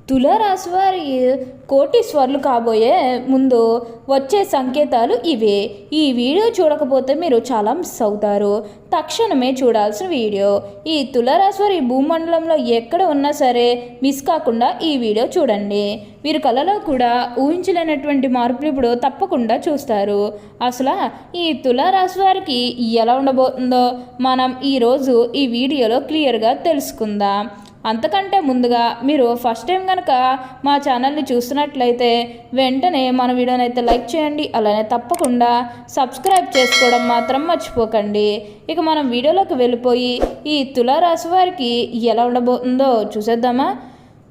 తులారాశి వారి కోటీశ్వర్లు కాబోయే ముందు వచ్చే సంకేతాలు ఇవే. ఈ వీడియో చూడకపోతే మీరు చాలా మిస్ అవుతారు. తక్షణమే చూడాల్సిన వీడియో. ఈ తులారాశి వారి భూమండలంలో ఎక్కడ ఉన్నా సరే మిస్ కాకుండా ఈ వీడియో చూడండి. మీరు కళలో కూడా ఊహించలేనటువంటి మార్పులు ఇప్పుడు తప్పకుండా చూస్తారు. అసలు ఈ తులారాశి వారికి ఎలా ఉండబోతుందో మనం ఈరోజు ఈ వీడియోలో క్లియర్గా తెలుసుకుందాం. అంతకంటే ముందుగా మీరు ఫస్ట్ టైం కనుక మా ఛానల్ని చూస్తున్నట్లయితే వెంటనే మన వీడియోని అయితే లైక్ చేయండి. అలానే తప్పకుండా సబ్స్క్రైబ్ చేసుకోవడం మాత్రం మర్చిపోకండి. ఇక మనం వీడియోలోకి వెళ్ళిపోయి ఈ తులారాశి వారికి ఎలా ఉండబోతుందో చూసేద్దామా.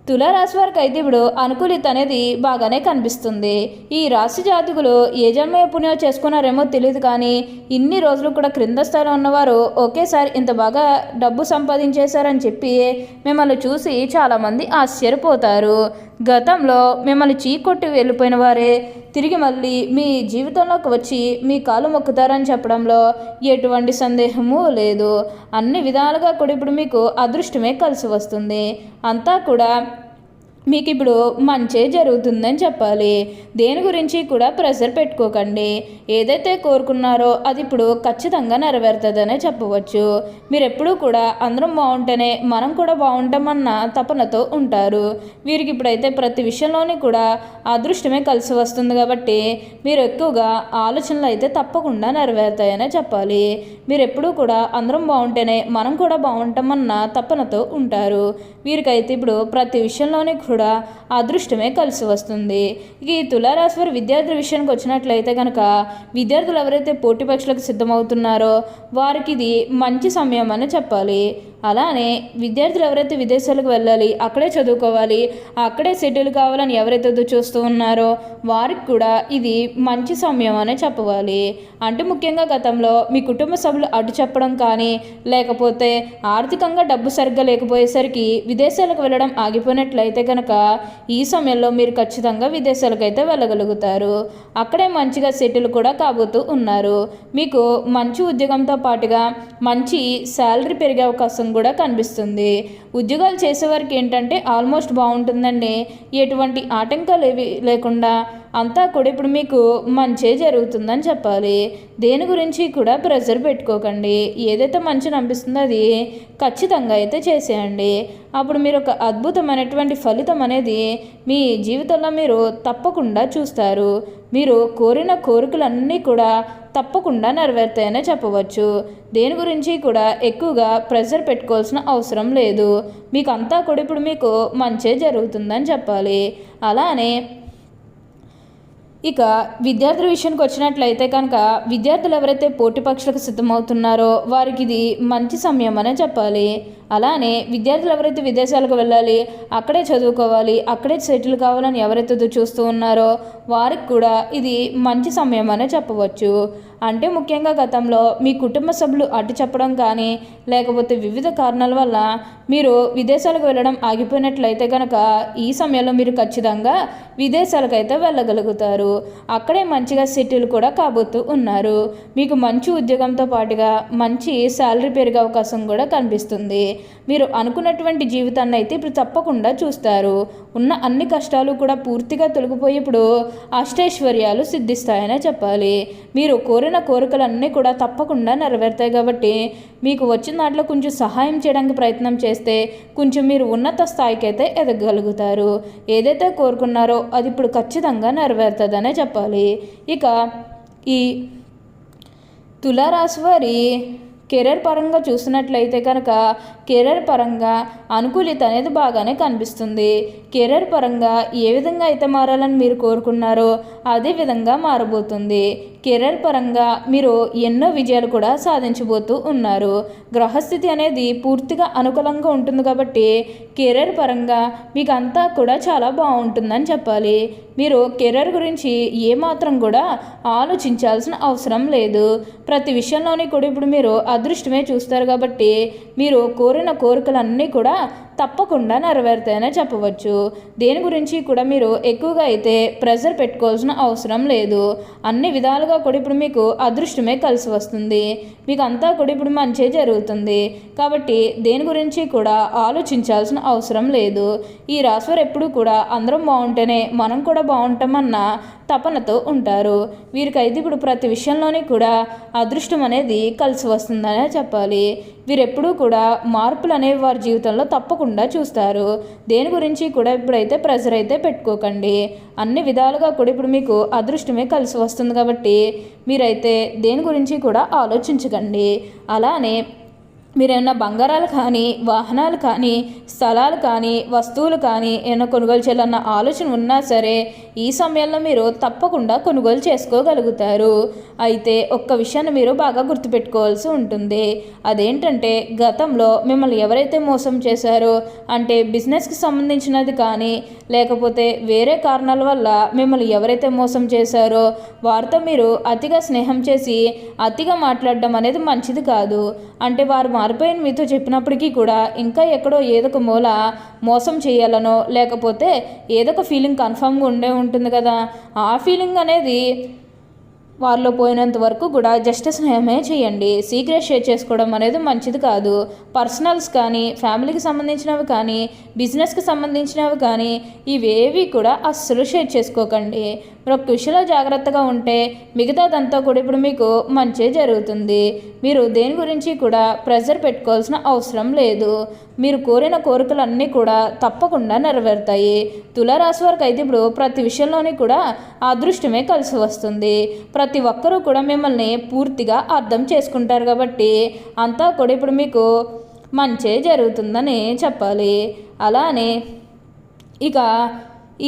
తులారాశి వారికి అయితే ఇప్పుడు అనుకూలిత అనేది బాగానే కనిపిస్తుంది. ఈ రాశి జాతకులు ఏ జన్మ పుణ్యం చేసుకున్నారేమో తెలియదు, కానీ ఇన్ని రోజులు కూడా క్రింద స్థాయిలో ఉన్నవారు ఒకేసారి ఇంత బాగా డబ్బు సంపాదించేశారని చెప్పి మిమ్మల్ని చూసి చాలామంది ఆశ్చర్యపోతారు. గతంలో మిమ్మల్ని చీకొట్టి వెళ్ళిపోయిన వారే తిరిగి మళ్ళీ మీ జీవితంలోకి వచ్చి మీ కాలు మొక్కుతారని చెప్పడంలో ఎటువంటి సందేహము లేదు. అన్ని విధాలుగా కూడా ఇప్పుడు మీకు అదృష్టమే కలిసి వస్తుంది. అంతా కూడా మీకు ఇప్పుడు మంచే జరుగుతుందని చెప్పాలి. దేని గురించి కూడా ప్రెషర్ పెట్టుకోకండి. ఏదైతే కోరుకున్నారో అది ఇప్పుడు ఖచ్చితంగా నెరవేరుతుందనే చెప్పవచ్చు. మీరు ఎప్పుడూ కూడా అందరం బాగుంటేనే మనం కూడా బాగుంటామన్న తపనతో ఉంటారు. వీరికి ఇప్పుడైతే ప్రతి విషయంలోని కూడా అదృష్టమే కలిసి వస్తుంది కాబట్టి మీరు ఎక్కువగా ఆలోచనలు అయితే తప్పకుండా నెరవేరుతాయనే చెప్పాలి. మీరు ఎప్పుడూ కూడా అందరం బాగుంటేనే మనం కూడా బాగుంటామన్న తపనతో ఉంటారు. వీరికైతే ఇప్పుడు ప్రతి విషయంలోని కూడా అదృష్టమే కలిసి వస్తుంది. ఈ తులారాశి వారి విద్యార్థుల విషయానికి వచ్చినట్లయితే కనుక విద్యార్థులు ఎవరైతే పోటీ పరీక్షలకు సిద్ధమవుతున్నారో వారికి ఇది మంచి సమయం అని చెప్పాలి. అలానే విద్యార్థులు ఎవరైతే విదేశాలకు వెళ్ళాలి, అక్కడే చదువుకోవాలి, అక్కడే సెటిల్ కావాలని ఎవరైతే చూస్తూ ఉన్నారో వారికి కూడా ఇది మంచి సమయం అనే చెప్పవాలి. అంటే ముఖ్యంగా గతంలో మీ కుటుంబ సభ్యులు అడ్డు చెప్పడం కానీ లేకపోతే ఆర్థికంగా డబ్బు సరిగ్గా లేకపోయేసరికి విదేశాలకు వెళ్ళడం ఆగిపోయినట్లయితే కనుక ఈ సమయంలో మీరు ఖచ్చితంగా విదేశాలకు అయితే వెళ్ళగలుగుతారు. అక్కడే మంచిగా సెటిల్ కూడా కాబోతూ ఉన్నారు. మీకు మంచి ఉద్యోగంతో పాటుగా మంచి శాలరీ పెరిగే అవకాశం కూడా కనిపిస్తుంది. ఉద్యోగాలు చేసేవారికి ఏంటంటే ఆల్మోస్ట్ బాగుంటుందండి. ఎటువంటి ఆటంకాలు ఏవి లేకుండా అంతా కూడా ఇప్పుడు మీకు మంచే జరుగుతుందని చెప్పాలి. దేని గురించి కూడా ప్రెషర్ పెట్టుకోకండి. ఏదైతే మంచిని అనిపిస్తుందో అది ఖచ్చితంగా అయితే చేసేయండి. అప్పుడు మీరు ఒక అద్భుతమైనటువంటి ఫలితం అనేది మీ జీవితంలో మీరు తప్పకుండా చూస్తారు. మీరు కోరిన కోరికలన్నీ కూడా తప్పకుండా నెరవేరుతాయనే చెప్పవచ్చు. దేని గురించి కూడా ఎక్కువగా ప్రెషర్ పెట్టుకోవాల్సిన అవసరం లేదు. మీకు అంతా కూడా ఇప్పుడు మీకు మంచే జరుగుతుందని చెప్పాలి. అలానే ఇక విద్యార్థుల విషయానికి వచ్చినట్లయితే కనుక విద్యార్థులు ఎవరైతే పోటీ పరీక్షలకు సిద్ధమవుతున్నారో వారికి ఇది మంచి సమయం అనే చెప్పాలి. అలానే విద్యార్థులు ఎవరైతే విదేశాలకు వెళ్ళాలి, అక్కడే చదువుకోవాలి, అక్కడే సెటిల్ కావాలని ఎవరైతే చూస్తూ ఉన్నారో వారికి కూడా ఇది మంచి సమయం అనే చెప్పవచ్చు. అంటే ముఖ్యంగా గతంలో మీ కుటుంబ సభ్యులు అడ్డు చెప్పడం కానీ లేకపోతే వివిధ కారణాల వల్ల మీరు విదేశాలకు వెళ్ళడం ఆగిపోయినట్లయితే కనుక ఈ సమయంలో మీరు ఖచ్చితంగా విదేశాలకైతే వెళ్ళగలుగుతారు. అక్కడే మంచిగా సెటిల్ కూడా కాబోతూ ఉన్నారు. మీకు మంచి ఉద్యోగంతో పాటుగా మంచి శాలరీ పెరిగే అవకాశం కూడా కనిపిస్తుంది. మీరు అనుకున్నటువంటి జీవితాన్ని అయితే ఇప్పుడు తప్పకుండా చూస్తారు. ఉన్న అన్ని కష్టాలు కూడా పూర్తిగా తొలగిపోయి ఇప్పుడు అష్టైశ్వర్యాలు సిద్ధిస్తాయనే చెప్పాలి. మీరు కోరిన కోరికలన్నీ కూడా తప్పకుండా నెరవేరుతాయి కాబట్టి మీకు వచ్చిన దాంట్లో కొంచెం సహాయం చేయడానికి ప్రయత్నం చేస్తే కొంచెం మీరు ఉన్నత స్థాయికి అయితే ఎదగలుగుతారు. ఏదైతే కోరుకున్నారో అది ఇప్పుడు ఖచ్చితంగా నెరవేరుతుందనే చెప్పాలి. ఇక ఈ తులారాశి వారి కెరీర్ పరంగా చూసినట్లయితే కనుక కెరీర్ పరంగా అనుకూలిత అనేది బాగానే కనిపిస్తుంది. కెరీర్ పరంగా ఏ విధంగా అయితే మారాలని మీరు కోరుకున్నారో అదే విధంగా మారబోతుంది. కెరీర్ పరంగా మీరు ఎన్నో విజయాలు కూడా సాధించబోతూ ఉన్నారు. గ్రహస్థితి అనేది పూర్తిగా అనుకూలంగా ఉంటుంది కాబట్టి కెరీర్ పరంగా మీకు అంతా కూడా చాలా బాగుంటుందని చెప్పాలి. మీరు కెరీర్ గురించి ఏమాత్రం కూడా ఆలోచించాల్సిన అవసరం లేదు. ప్రతి విషయంలోని కూడా ఇప్పుడు మీరు అదృష్టమే చూస్తారు కాబట్టి మీరు కోరిన కోరికలన్నీ కూడా తప్పకుండా నెరవేరుతాయనే చెప్పవచ్చు. దేని గురించి కూడా మీరు ఎక్కువగా అయితే ప్రెజర్ పెట్టుకోవాల్సిన అవసరం లేదు. అన్ని విధాలుగా కూడా ఇప్పుడు మీకు అదృష్టమే కలిసి వస్తుంది. మీకు అంతా కూడా ఇప్పుడు మంచి జరుగుతుంది. కాబట్టి దేని గురించి కూడా ఆలోచించాల్సిన అవసరం లేదు. ఈ రాశివారు ఎప్పుడు కూడా అందరం బాగుంటేనే మనం కూడా బాగుంటామన్న తపనతో ఉంటారు. వీరికైతే ఇప్పుడు ప్రతి విషయంలోని కూడా అదృష్టం అనేది కలిసి వస్తుందనే చెప్పాలి. వీరెప్పుడూ కూడా మార్పులు అనేవి వారి జీవితంలో తప్పకుండా చూస్తారు. దేని గురించి కూడా ఇప్పుడైతే ప్రెజర్ అయితే పెట్టుకోకండి. అన్ని విధాలుగా కూడా ఇప్పుడు మీకు అదృష్టమే కలిసి వస్తుంది. కాబట్టి మీరైతే దేని గురించి కూడా ఆలోచించకండి. అలానే మీరేమన్నా బంగారాలు కానీ, వాహనాలు కానీ, స్థలాలు కానీ, వస్తువులు కానీ ఏమైనా కొనుగోలు చేయాలన్న ఆలోచన ఉన్నా సరే ఈ సమయంలో మీరు తప్పకుండా కొనుగోలు చేసుకోగలుగుతారు. అయితే ఒక్క విషయాన్ని మీరు బాగా గుర్తుపెట్టుకోవాల్సి ఉంటుంది. అదేంటంటే గతంలో మిమ్మల్ని ఎవరైతే మోసం చేశారో, అంటే బిజినెస్కి సంబంధించినది కానీ లేకపోతే వేరే కారణాల వల్ల మిమ్మల్ని ఎవరైతే మోసం చేశారో వారితో మీరు అతిగా స్నేహం చేసి అతిగా మాట్లాడడం అనేది మంచిది కాదు. అంటే వారు మారిపోయిన మీతో చెప్పినప్పటికీ కూడా ఇంకా ఎక్కడో ఏదో ఒక మూల మోసం చేయాలనో లేకపోతే ఏదో ఒక ఫీలింగ్ కన్ఫామ్గా ఉండే ఉంటుంది కదా. ఆ ఫీలింగ్ అనేది వారిలో పోయినంత వరకు కూడా జస్ట్ స్నేహమే చేయండి. సీక్రెట్ షేర్ చేసుకోవడం అనేది మంచిది కాదు. పర్సనల్స్ కానీ, ఫ్యామిలీకి సంబంధించినవి కానీ, బిజినెస్కి సంబంధించినవి కానీ ఇవేవి కూడా అస్సలు షేర్ చేసుకోకండి. మీరు ఒక విషయంలో జాగ్రత్తగా ఉంటే మిగతాదంతా కూడా ఇప్పుడు మీకు మంచి జరుగుతుంది. మీరు దేని గురించి కూడా ప్రెజర్ పెట్టుకోవాల్సిన అవసరం లేదు. మీరు కోరిన కోరికలన్నీ కూడా తప్పకుండా నెరవేరుతాయి. తులారాశి వారికి అయితే ఇప్పుడు ప్రతి విషయంలోని కూడా అదృష్టమే కలిసి వస్తుంది. ప్రతి ఒక్కరూ కూడా మిమ్మల్ని పూర్తిగా అర్థం చేసుకుంటారు. కాబట్టి అంతా కూడా ఇప్పుడు మీకు మంచి జరుగుతుందని చెప్పాలి. అలానే ఇక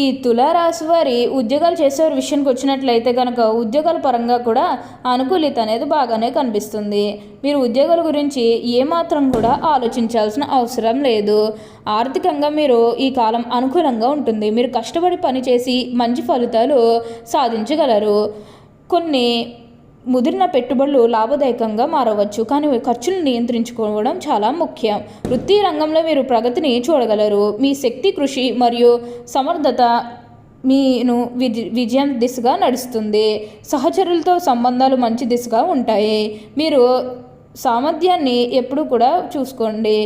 ఈ తులారాశి వారి ఉద్యోగాలు చేసేవారి విషయానికి వచ్చినట్లయితే కనుక ఉద్యోగాల పరంగా కూడా అనుకూలిత అనేది బాగానే కనిపిస్తుంది. మీరు ఉద్యోగాల గురించి ఏమాత్రం కూడా ఆలోచించాల్సిన అవసరం లేదు. ఆర్థికంగా మీరు ఈ కాలం అనుకూలంగా ఉంటుంది. మీరు కష్టపడి పనిచేసి మంచి ఫలితాలు సాధించగలరు. కొన్ని ముదిరిన పెట్టుబడులు లాభదాయకంగా మారవచ్చు, కానీ ఖర్చులను నియంత్రించుకోవడం చాలా ముఖ్యం. వృత్తి రంగంలో మీరు ప్రగతిని చూడగలరు. మీ శక్తి, కృషి మరియు సమర్థత మీను విజయం దిశగా నడుస్తుంది. సహచరులతో సంబంధాలు మంచి దిశగా ఉంటాయి. మీరు సామర్థ్యాన్ని ఎప్పుడు కూడా చూసుకోండి.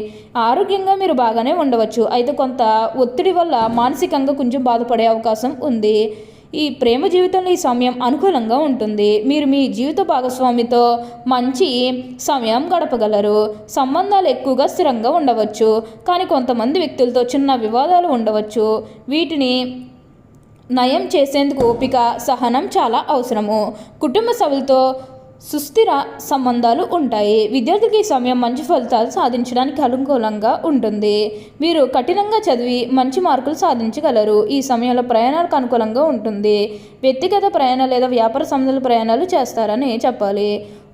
ఆరోగ్యంగా మీరు బాగానే ఉండవచ్చు, అయితే కొంత ఒత్తిడి వల్ల మానసికంగా కొంచెం బాధపడే అవకాశం ఉంది. ఈ ప్రేమ జీవితంలో ఈ సమయం అనుకూలంగా ఉంటుంది. మీరు మీ జీవిత భాగస్వామితో మంచి సమయం గడపగలరు. సంబంధాలు ఎక్కువగా స్థిరంగా ఉండవచ్చు, కానీ కొంతమంది వ్యక్తులతో చిన్న వివాదాలు ఉండవచ్చు. వీటిని నయం చేసేందుకు ఓపిక, సహనం చాలా అవసరము. కుటుంబ సభ్యులతో సుస్థిర సంబంధాలు ఉంటాయి. విద్యార్థులకి ఈ సమయం మంచి ఫలితాలు సాధించడానికి అనుకూలంగా ఉంటుంది. మీరు కఠినంగా చదివి మంచి మార్కులు సాధించగలరు. ఈ సమయంలో ప్రయాణాలకు అనుకూలంగా ఉంటుంది. వ్యక్తిగత ప్రయాణాలు లేదా వ్యాపార సంబంధాల ప్రయాణాలు చేస్తారని చెప్పాలి.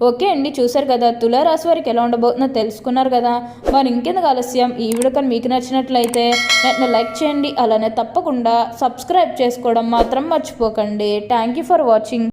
ఓకే అండి, చూసారు కదా తులారాశి వారికి ఎలా ఉండబోతుందో తెలుసుకున్నారు కదా. మరి ఇంకెందుకు ఆలస్యం, ఈ వీడియో కానీ మీకు నచ్చినట్లయితే వెంటనే లైక్ చేయండి. అలానే తప్పకుండా సబ్స్క్రైబ్ చేసుకోవడం మాత్రం మర్చిపోకండి. Thank you for watching.